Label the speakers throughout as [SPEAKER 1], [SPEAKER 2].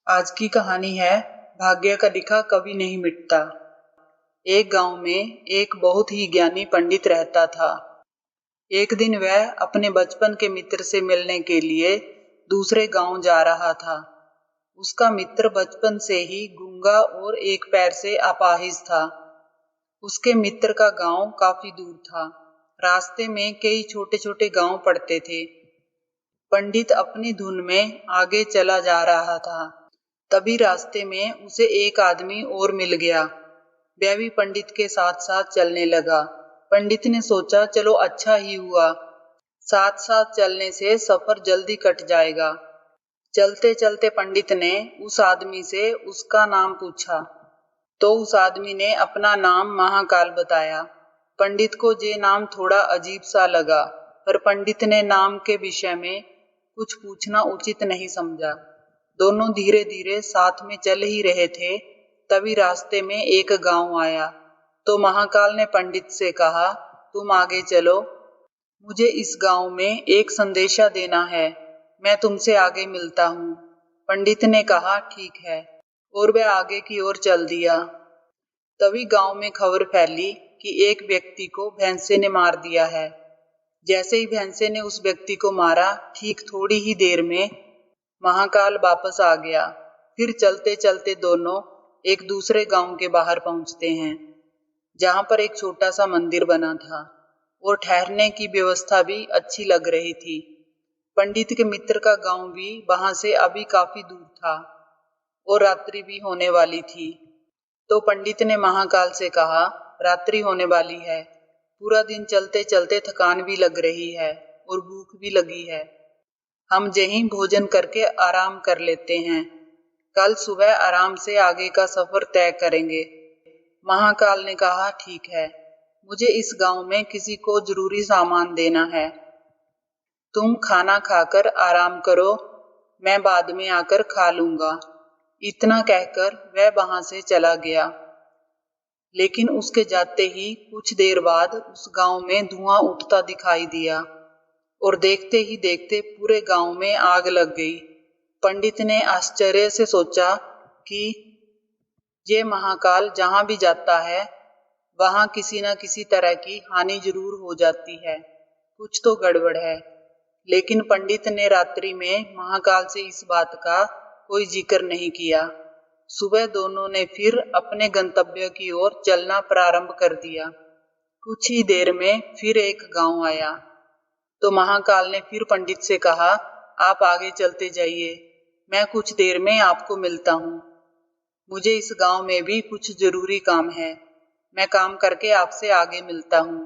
[SPEAKER 1] आज की कहानी है भाग्य का लिखा कभी नहीं मिटता। एक गांव में एक बहुत ही ज्ञानी पंडित रहता था। एक दिन वह अपने बचपन के मित्र से मिलने के लिए दूसरे गांव जा रहा था। उसका मित्र बचपन से ही गूंगा और एक पैर से अपाहिज था। उसके मित्र का गांव काफी दूर था। रास्ते में कई छोटे छोटे गांव पड़ते थे। पंडित अपनी धुन में आगे चला जा रहा था। तभी रास्ते में उसे एक आदमी और मिल गया। वह भी पंडित के साथ साथ चलने लगा। पंडित ने सोचा, चलो अच्छा ही हुआ, साथ साथ चलने से सफर जल्दी कट जाएगा। चलते चलते पंडित ने उस आदमी से उसका नाम पूछा तो उस आदमी ने अपना नाम महाकाल बताया। पंडित को ये नाम थोड़ा अजीब सा लगा, पर पंडित ने नाम के विषय में कुछ पूछना उचित नहीं समझा। दोनों धीरे धीरे साथ में चल ही रहे थे। तभी रास्ते में एक गांव आया तो महाकाल ने पंडित से कहा, तुम आगे चलो, मुझे इस गांव में एक संदेशा देना है, मैं तुमसे आगे मिलता हूँ। पंडित ने कहा, ठीक है, और वह आगे की ओर चल दिया। तभी गांव में खबर फैली कि एक व्यक्ति को भैंसे ने मार दिया है। जैसे ही भैंसे ने उस व्यक्ति को मारा, ठीक थोड़ी ही देर में महाकाल वापस आ गया। फिर चलते चलते दोनों एक दूसरे गांव के बाहर पहुंचते हैं, जहां पर एक छोटा सा मंदिर बना था और ठहरने की व्यवस्था भी अच्छी लग रही थी। पंडित के मित्र का गांव भी वहां से अभी काफी दूर था और रात्रि भी होने वाली थी। तो पंडित ने महाकाल से कहा, रात्रि होने वाली है, पूरा दिन चलते चलते थकान भी लग रही है और भूख भी लगी है, हम यहीं भोजन करके आराम कर लेते हैं, कल सुबह आराम से आगे का सफर तय करेंगे। महाकाल ने कहा, ठीक है, मुझे इस गांव में किसी को जरूरी सामान देना है, तुम खाना खाकर आराम करो, मैं बाद में आकर खा लूंगा। इतना कहकर वह वहां से चला गया। लेकिन उसके जाते ही कुछ देर बाद उस गांव में धुआं उठता दिखाई दिया और देखते ही देखते पूरे गांव में आग लग गई। पंडित ने आश्चर्य से सोचा कि ये महाकाल जहां भी जाता है वहां किसी न किसी तरह की हानि जरूर हो जाती है, कुछ तो गड़बड़ है। लेकिन पंडित ने रात्रि में महाकाल से इस बात का कोई जिक्र नहीं किया। सुबह दोनों ने फिर अपने गंतव्य की ओर चलना प्रारंभ कर दिया। कुछ ही देर में फिर एक गांव आया तो महाकाल ने फिर पंडित से कहा, आप आगे चलते जाइए, मैं कुछ देर में आपको मिलता हूँ, मुझे इस गांव में भी कुछ जरूरी काम है, मैं काम करके आपसे आगे मिलता हूँ।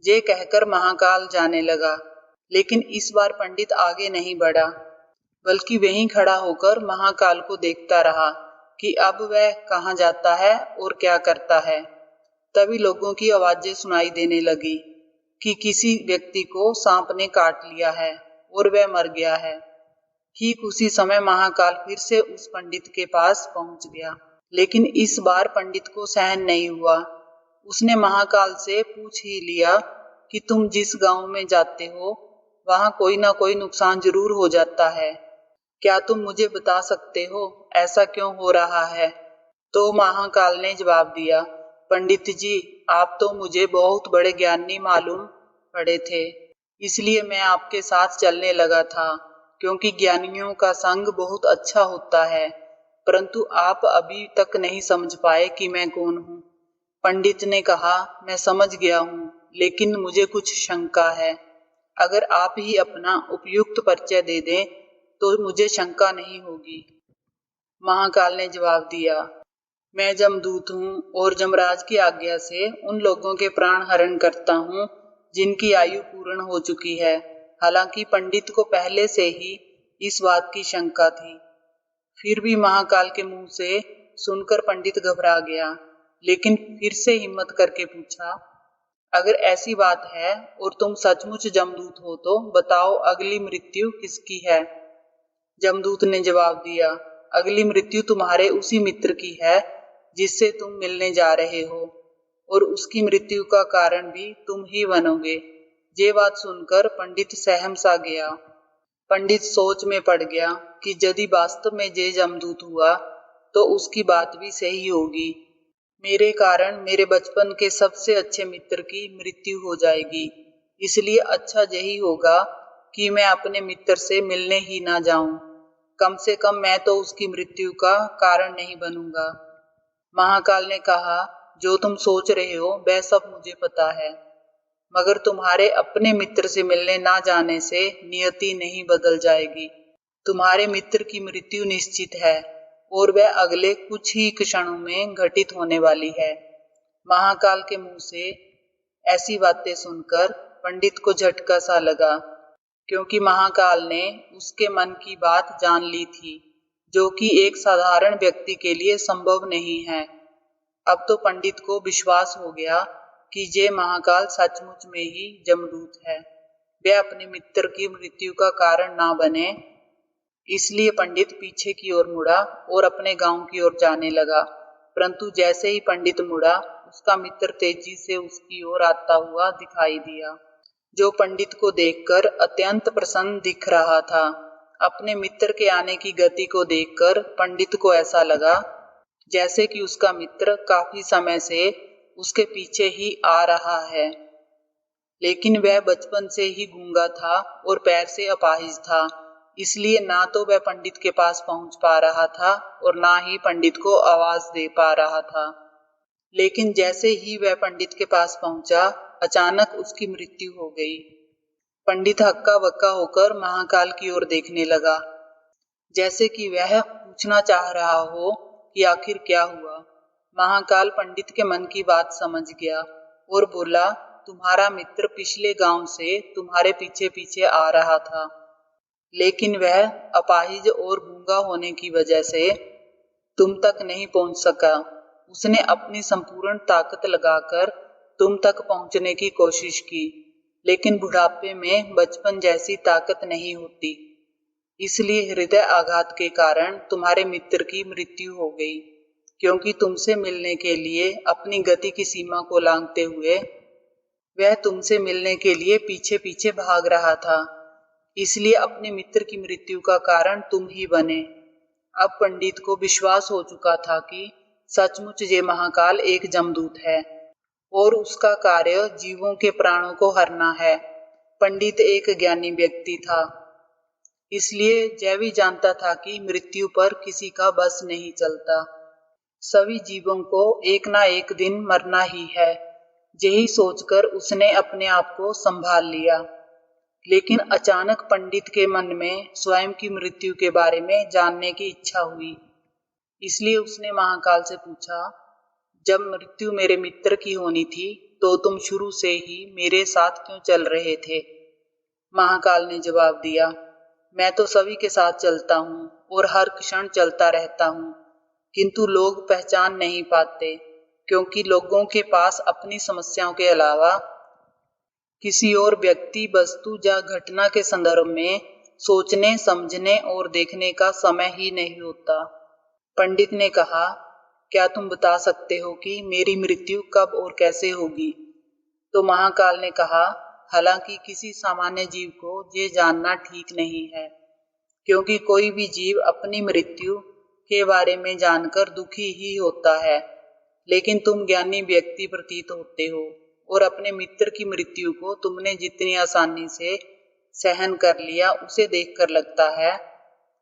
[SPEAKER 1] ये कहकर महाकाल जाने लगा। लेकिन इस बार पंडित आगे नहीं बढ़ा, बल्कि वहीं खड़ा होकर महाकाल को देखता रहा कि अब वह कहाँ जाता है और क्या करता है। तभी लोगों की आवाजें सुनाई देने लगी कि किसी व्यक्ति को सांप ने काट लिया है और वह मर गया है। ठीक उसी समय महाकाल फिर से उस पंडित के पास पहुंच गया, लेकिन इस बार पंडित को सहन नहीं हुआ। उसने महाकाल से पूछ ही लिया कि तुम जिस गांव में जाते हो वहां कोई ना कोई नुकसान जरूर हो जाता है, क्या तुम मुझे बता सकते हो ऐसा क्यों हो रहा है? तो महाकाल ने जवाब दिया, पंडित जी, आप तो मुझे बहुत बड़े ज्ञानी मालूम पड़े थे, इसलिए मैं आपके साथ चलने लगा था, क्योंकि ज्ञानियों का संग बहुत अच्छा होता है, परंतु आप अभी तक नहीं समझ पाए कि मैं कौन हूँ। पंडित ने कहा, मैं समझ गया हूँ, लेकिन मुझे कुछ शंका है, अगर आप ही अपना उपयुक्त परिचय दे दें तो मुझे शंका नहीं होगी। महाकाल ने जवाब दिया, मैं जमदूत हूँ और जमराज की आज्ञा से उन लोगों के प्राण हरण करता हूँ जिनकी आयु पूर्ण हो चुकी है। हालांकि पंडित को पहले से ही इस बात की शंका थी, फिर भी महाकाल के मुंह से सुनकर पंडित घबरा गया, लेकिन फिर से हिम्मत करके पूछा, अगर ऐसी बात है और तुम सचमुच जमदूत हो तो बताओ, अगली मृत्यु किसकी है? जमदूत ने जवाब दिया, अगली मृत्यु तुम्हारे उसी मित्र की है जिससे तुम मिलने जा रहे हो, और उसकी मृत्यु का कारण भी तुम ही बनोगे। ये बात सुनकर पंडित सहम सा गया। पंडित सोच में पड़ गया कि यदि वास्तव में ये जमदूत हुआ तो उसकी बात भी सही होगी। मेरे कारण मेरे बचपन के सबसे अच्छे मित्र की मृत्यु हो जाएगी, इसलिए अच्छा यही होगा कि मैं अपने मित्र से मिलने ही ना जाऊं। कम से कम मैं तो उसकी मृत्यु का कारण नहीं बनूंगा। महाकाल ने कहा, जो तुम सोच रहे हो वह सब मुझे पता है, मगर तुम्हारे अपने मित्र से मिलने ना जाने से नियति नहीं बदल जाएगी। तुम्हारे मित्र की मृत्यु निश्चित है और वह अगले कुछ ही क्षणों में घटित होने वाली है। महाकाल के मुंह से ऐसी बातें सुनकर पंडित को झटका सा लगा, क्योंकि महाकाल ने उसके मन की बात जान ली थी, जो कि एक साधारण व्यक्ति के लिए संभव नहीं है। अब तो पंडित को विश्वास हो गया कि ये महाकाल सचमुच में ही जमदूत है, वह अपने मित्र की मृत्यु का कारण ना बने। इसलिए पंडित पीछे की ओर मुड़ा और अपने गांव की ओर जाने लगा। परंतु जैसे ही पंडित मुड़ा, उसका मित्र तेजी से उसकी ओर आता हुआ दिखाई दिया, जो पंडित को देखकर अत्यंत प्रसन्न दिख रहा था। अपने मित्र के आने की गति को देखकर पंडित को ऐसा लगा जैसे कि उसका मित्र काफी समय से उसके पीछे ही आ रहा है। लेकिन वह बचपन से ही गूंगा था और पैर से अपाहिज था, इसलिए ना तो वह पंडित के पास पहुंच पा रहा था और ना ही पंडित को आवाज दे पा रहा था। लेकिन जैसे ही वह पंडित के पास पहुंचा, अचानक उसकी मृत्यु हो गई। पंडित हक्का बक्का होकर महाकाल की ओर देखने लगा, जैसे कि वह पूछना चाह रहा हो कि आखिर क्या हुआ। महाकाल पंडित के मन की बात समझ गया और बोला, तुम्हारा मित्र पिछले गांव से तुम्हारे पीछे पीछे आ रहा था, लेकिन वह अपाहिज और गूंगा होने की वजह से तुम तक नहीं पहुंच सका। उसने अपनी संपूर्ण ताकत लगाकर तुम तक पहुंचने की कोशिश की, लेकिन बुढ़ापे में बचपन जैसी ताकत नहीं होती, इसलिए हृदय आघात के कारण तुम्हारे मित्र की मृत्यु हो गई। क्योंकि तुमसे मिलने के लिए अपनी गति की सीमा को लांघते हुए वह तुमसे मिलने के लिए पीछे पीछे भाग रहा था, इसलिए अपने मित्र की मृत्यु का कारण तुम ही बने। अब पंडित को विश्वास हो चुका था कि सचमुच ये महाकाल एक जमदूत है और उसका कार्य जीवों के प्राणों को हरना है। पंडित एक ज्ञानी व्यक्ति था, इसलिए यह भी जानता था कि मृत्यु पर किसी का बस नहीं चलता। सभी जीवों को एक ना एक दिन मरना ही है। यही सोचकर उसने अपने आप को संभाल लिया। लेकिन अचानक पंडित के मन में स्वयं की मृत्यु के बारे में जानने की इच्छा हुई। इसलिए उसने महाकाल से पूछा, जब मृत्यु मेरे मित्र की होनी थी तो तुम शुरू से ही मेरे साथ क्यों चल रहे थे? महाकाल ने जवाब दिया, मैं तो सभी के साथ चलता हूँ और हर क्षण चलता रहता हूँ, किंतु लोग पहचान नहीं पाते, क्योंकि लोगों के पास अपनी समस्याओं के अलावा किसी और व्यक्ति, वस्तु या घटना के संदर्भ में सोचने, समझने और देखने का समय ही नहीं होता। पंडित ने कहा, क्या तुम बता सकते हो कि मेरी मृत्यु कब और कैसे होगी? तो महाकाल ने कहा, हालांकि किसी सामान्य जीव को ये जानना ठीक नहीं है, क्योंकि कोई भी जीव अपनी मृत्यु के बारे में जानकर दुखी ही होता है। लेकिन तुम ज्ञानी व्यक्ति प्रतीत होते हो और अपने मित्र की मृत्यु को तुमने जितनी आसानी से सहन कर लिया, उसे देखकर लगता है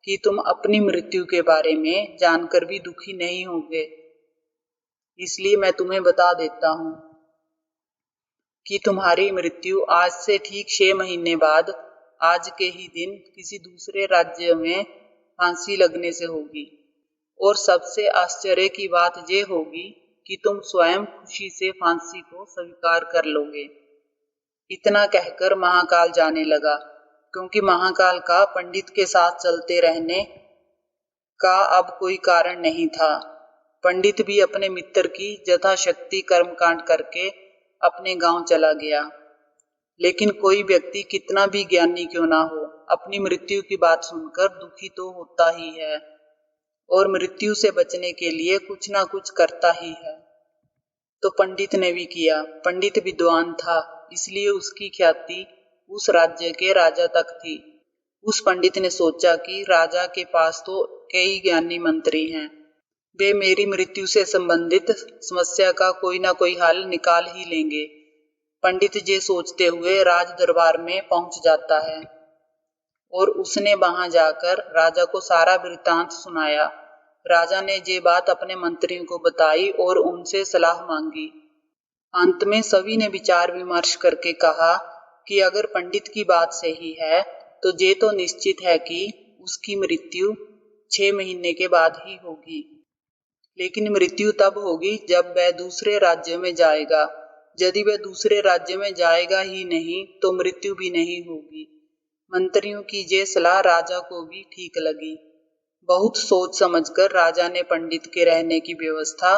[SPEAKER 1] कि तुम अपनी मृत्यु के बारे में जानकर भी दुखी नहीं होगे। इसलिए मैं तुम्हें बता देता हूँ कि तुम्हारी मृत्यु आज से ठीक 6 महीने बाद आज के ही दिन किसी दूसरे राज्य में फांसी लगने से होगी। और सबसे आश्चर्य की बात ये होगी कि तुम स्वयं खुशी से फांसी को स्वीकार कर लोगे। इतना कहकर महाकाल जाने लगा, क्योंकि महाकाल का पंडित के साथ चलते रहने का अब कोई कारण नहीं था। पंडित भी अपने मित्र की यथाशक्ति कर्मकांड करके अपने गांव चला गया। लेकिन कोई व्यक्ति कितना भी ज्ञानी क्यों ना हो, अपनी मृत्यु की बात सुनकर दुखी तो होता ही है और मृत्यु से बचने के लिए कुछ ना कुछ करता ही है। तो पंडित ने भी किया। पंडित विद्वान था, इसलिए उसकी ख्याति उस राज्य के राजा तक थी। उस पंडित ने सोचा कि राजा के पास तो कई ज्ञानी मंत्री हैं, वे मेरी मृत्यु से संबंधित समस्या का कोई ना कोई हल निकाल ही लेंगे। पंडित ये सोचते हुए राज दरबार में पहुंच जाता है और उसने वहां जाकर राजा को सारा वृत्तांत सुनाया। राजा ने ये बात अपने मंत्रियों को बताई और उनसे सलाह मांगी। अंत में सभी ने विचार विमर्श करके कहा कि अगर पंडित की बात सही है तो ये तो निश्चित है कि उसकी मृत्यु 6 महीने के बाद ही होगी। लेकिन मृत्यु तब होगी जब वह दूसरे राज्य में जाएगा। यदि वह दूसरे राज्य में जाएगा ही नहीं तो मृत्यु भी नहीं होगी। मंत्रियों की ये सलाह राजा को भी ठीक लगी। बहुत सोच समझकर राजा ने पंडित के रहने की व्यवस्था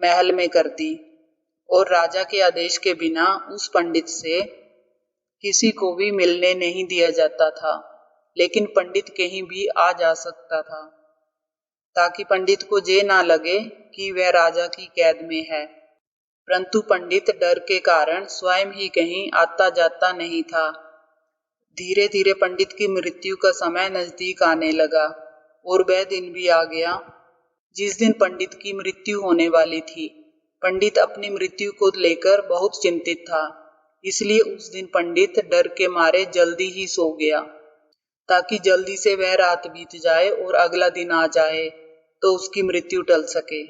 [SPEAKER 1] महल में कर दी और राजा के आदेश के बिना उस पंडित से किसी को भी मिलने नहीं दिया जाता था। लेकिन पंडित कहीं भी आ जा सकता था ताकि पंडित को ये ना लगे कि वह राजा की कैद में है। परंतु पंडित डर के कारण स्वयं ही कहीं आता जाता नहीं था। धीरे धीरे पंडित की मृत्यु का समय नजदीक आने लगा और वह दिन भी आ गया जिस दिन पंडित की मृत्यु होने वाली थी। पंडित अपनी मृत्यु को लेकर बहुत चिंतित था, इसलिए उस दिन पंडित डर के मारे जल्दी ही सो गया ताकि जल्दी से वह रात बीत जाए और अगला दिन आ जाए तो उसकी मृत्यु टल सके।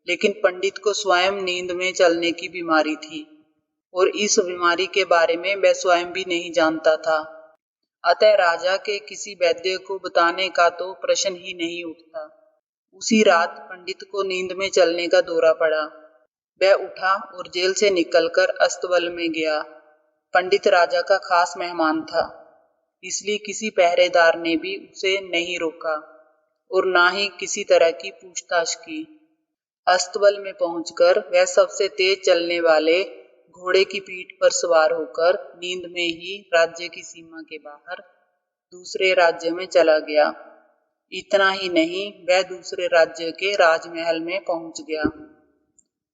[SPEAKER 1] लेकिन पंडित को स्वयं नींद में चलने की बीमारी थी और इस बीमारी के बारे में वह स्वयं भी नहीं जानता था। अतः राजा के किसी वैद्य को बताने का तो प्रश्न ही नहीं उठता। उसी रात पंडित को नींद में चलने का दौरा पड़ा। वह उठा और जेल से निकलकर अस्तबल में गया। पंडित राजा का खास मेहमान था, इसलिए किसी पहरेदार ने भी उसे नहीं रोका और ना ही किसी तरह की पूछताछ की। अस्तबल में पहुंचकर वह सबसे तेज चलने वाले घोड़े की पीठ पर सवार होकर नींद में ही राज्य की सीमा के बाहर दूसरे राज्य में चला गया। इतना ही नहीं, वह दूसरे राज्य के राजमहल में पहुंच गया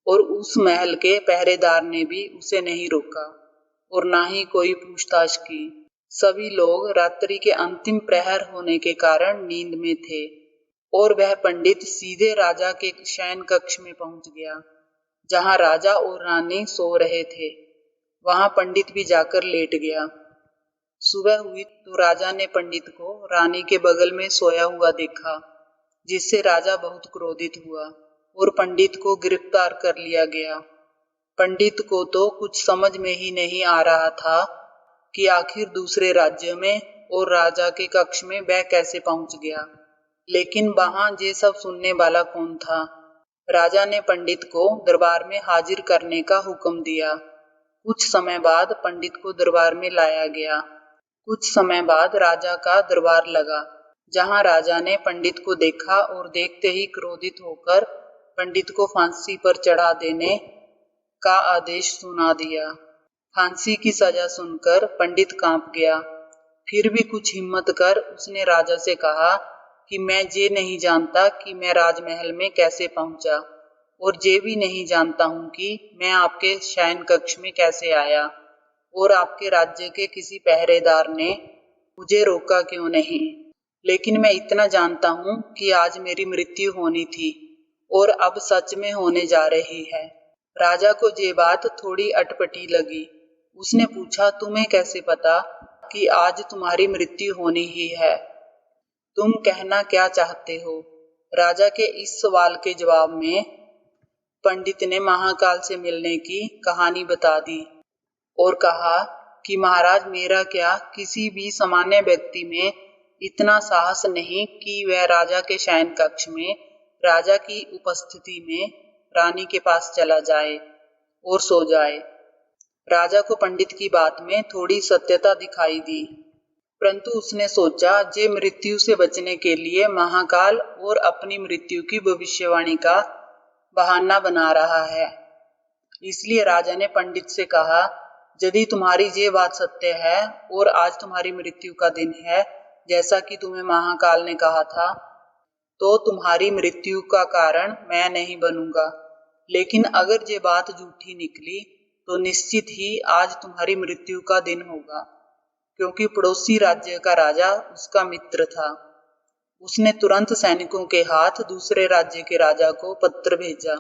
[SPEAKER 1] और उस महल के पहरेदार ने भी उसे नहीं रोका और ना ही कोई पूछताछ की। सभी लोग रात्रि के अंतिम प्रहर होने के कारण नींद में थे और वह पंडित सीधे राजा के शयन कक्ष में पहुंच गया जहां राजा और रानी सो रहे थे। वहां पंडित भी जाकर लेट गया। सुबह हुई तो राजा ने पंडित को रानी के बगल में सोया हुआ देखा, जिससे राजा बहुत क्रोधित हुआ और पंडित को गिरफ्तार कर लिया गया। पंडित को तो कुछ समझ में ही नहीं आ रहा था कि आखिर दूसरे राज्य में और राजा के कक्ष में वह कैसे पहुंच गया। लेकिन वहां ये सब सुनने वाला कौन था। राजा ने पंडित को दरबार में हाजिर करने का हुक्म दिया। कुछ समय बाद पंडित को दरबार में लाया गया। कुछ समय बाद राजा का दरबार लगा, जहां राजा ने पंडित को देखा और देखते ही क्रोधित होकर पंडित को फांसी पर चढ़ा देने का आदेश सुना दिया। फांसी की सजा सुनकर पंडित कांप गया। फिर भी कुछ हिम्मत कर उसने राजा से कहा कि मैं ये नहीं जानता कि मैं राजमहल में कैसे पहुंचा और ये भी नहीं जानता हूं कि मैं आपके शयन कक्ष में कैसे आया और आपके राज्य के किसी पहरेदार ने मुझे रोका क्यों नहीं। लेकिन मैं इतना जानता हूं कि आज मेरी मृत्यु होनी थी और अब सच में होने जा रही है। राजा को ये बात थोड़ी अटपटी लगी। उसने पूछा, तुम्हें कैसे पता कि आज तुम्हारी मृत्यु होनी ही है? तुम कहना क्या चाहते हो? राजा के इस सवाल के जवाब में पंडित ने महाकाल से मिलने की कहानी बता दी और कहा कि महाराज, मेरा क्या किसी भी सामान्य व्यक्ति में इतना साहस नहीं कि वह राजा के शयन कक्ष में राजा की उपस्थिति में रानी के पास चला जाए और सो जाए। राजा को पंडित की बात में थोड़ी सत्यता दिखाई दी, परंतु उसने सोचा जे मृत्यु से बचने के लिए महाकाल और अपनी मृत्यु की भविष्यवाणी का बहाना बना रहा है। इसलिए राजा ने पंडित से कहा, यदि तुम्हारी ये बात सत्य है और आज तुम्हारी मृत्यु का दिन है जैसा कि तुम्हें महाकाल ने कहा था, तो तुम्हारी मृत्यु का कारण मैं नहीं बनूंगा। लेकिन अगर ये बात झूठी निकली तो निश्चित ही आज तुम्हारी मृत्यु का दिन होगा। क्योंकि पड़ोसी राज्य का राजा उसका मित्र था। उसने तुरंत सैनिकों के हाथ दूसरे राज्य के राजा को पत्र भेजा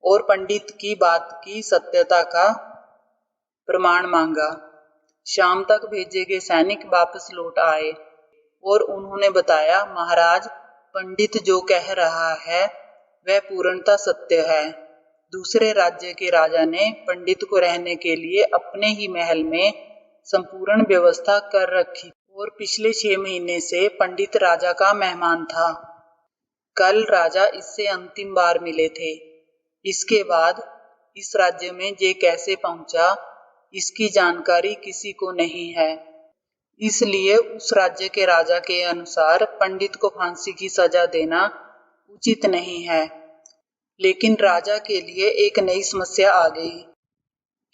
[SPEAKER 1] और पंडित की बात की सत्यता का प्रमाण मांगा। शाम तक भेजे गए सैनिक वापस लौट आए और उन्होंने बताया, महाराज, पंडित जो कह रहा है वह पूर्णतः सत्य है। दूसरे राज्य के राजा ने पंडित को रहने के लिए अपने ही महल में संपूर्ण व्यवस्था कर रखी और पिछले 6 महीने से पंडित राजा का मेहमान था। कल राजा इससे अंतिम बार मिले थे। इसके बाद इस राज्य में ये कैसे पहुंचा, इसकी जानकारी किसी को नहीं है। इसलिए उस राज्य के राजा के अनुसार पंडित को फांसी की सजा देना उचित नहीं है। लेकिन राजा के लिए एक नई समस्या आ गई,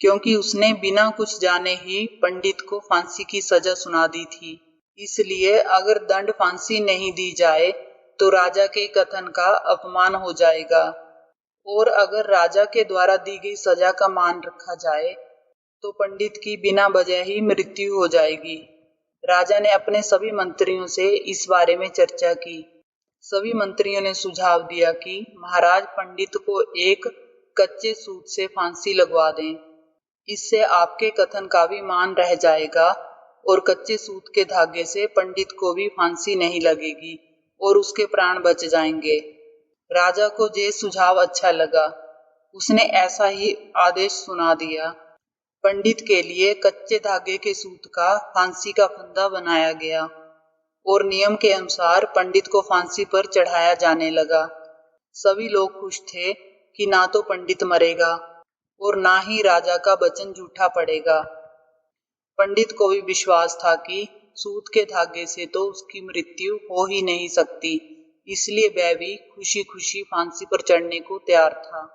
[SPEAKER 1] क्योंकि उसने बिना कुछ जाने ही पंडित को फांसी की सजा सुना दी थी। इसलिए अगर दंड फांसी नहीं दी जाए तो राजा के कथन का अपमान हो जाएगा, और अगर राजा के द्वारा दी गई सजा का मान रखा जाए तो पंडित की बिना वजह ही मृत्यु हो जाएगी। राजा ने अपने सभी मंत्रियों से इस बारे में चर्चा की। सभी मंत्रियों ने सुझाव दिया कि महाराज, पंडित को एक कच्चे सूत से फांसी लगवा दें। इससे आपके कथन का भी मान रह जाएगा और कच्चे सूत के धागे से पंडित को भी फांसी नहीं लगेगी और उसके प्राण बच जाएंगे। राजा को ये सुझाव अच्छा लगा। उसने ऐसा ही आदेश सुना दिया। पंडित के लिए कच्चे धागे के सूत का फांसी का फंदा बनाया गया और नियम के अनुसार पंडित को फांसी पर चढ़ाया जाने लगा। सभी लोग खुश थे कि ना तो पंडित मरेगा और ना ही राजा का वचन झूठा पड़ेगा। पंडित को भी विश्वास था कि सूत के धागे से तो उसकी मृत्यु हो ही नहीं सकती, इसलिए वह भी खुशी खुशी फांसी पर चढ़ने को तैयार था,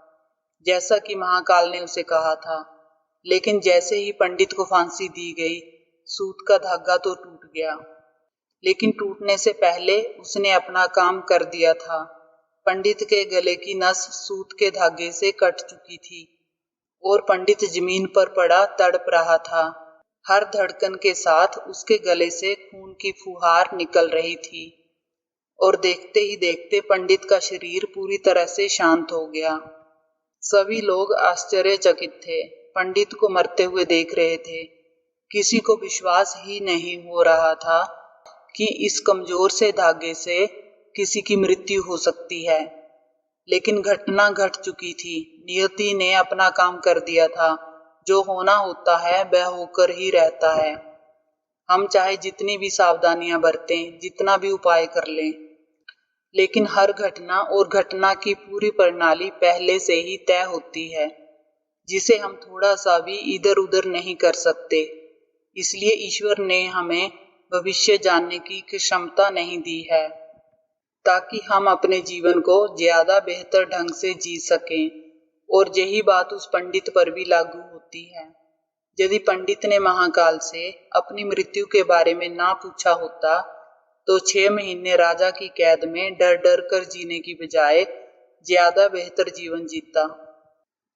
[SPEAKER 1] जैसा कि महाकाल ने उसे कहा था। लेकिन जैसे ही पंडित को फांसी दी गई, सूत का धागा तो टूट गया, लेकिन टूटने से पहले उसने अपना काम कर दिया था। पंडित के गले की नस सूत के धागे से कट चुकी थी और पंडित जमीन पर पड़ा तड़प रहा था। हर धड़कन के साथ उसके गले से खून की फुहार निकल रही थी और देखते ही देखते पंडित का शरीर पूरी तरह से शांत हो गया। सभी लोग आश्चर्यचकित थे, पंडित को मरते हुए देख रहे थे। किसी को विश्वास ही नहीं हो रहा था कि इस कमजोर से धागे से किसी की मृत्यु हो सकती है। लेकिन घटना घट चुकी थी। नियति ने अपना काम कर दिया था। जो होना होता है वह होकर ही रहता है। हम चाहे जितनी भी सावधानियां बरतें, जितना भी उपाय कर लें, लेकिन हर घटना और घटना की पूरी प्रणाली पहले से ही तय होती है, जिसे हम थोड़ा सा भी इधर उधर नहीं कर सकते। इसलिए ईश्वर ने हमें भविष्य जानने की क्षमता नहीं दी है, ताकि हम अपने जीवन को ज्यादा बेहतर ढंग से जी सकें। और यही बात उस पंडित पर भी लागू होती है। यदि पंडित ने महाकाल से अपनी मृत्यु के बारे में ना पूछा होता तो 6 महीने राजा की कैद में डर डर कर जीने की बजाय ज्यादा बेहतर जीवन जीता।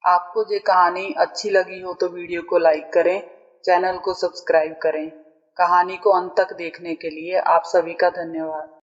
[SPEAKER 1] आपको ये कहानी अच्छी लगी हो तो वीडियो को लाइक करें, चैनल को सब्सक्राइब करें। कहानी को अंत तक देखने के लिए आप सभी का धन्यवाद।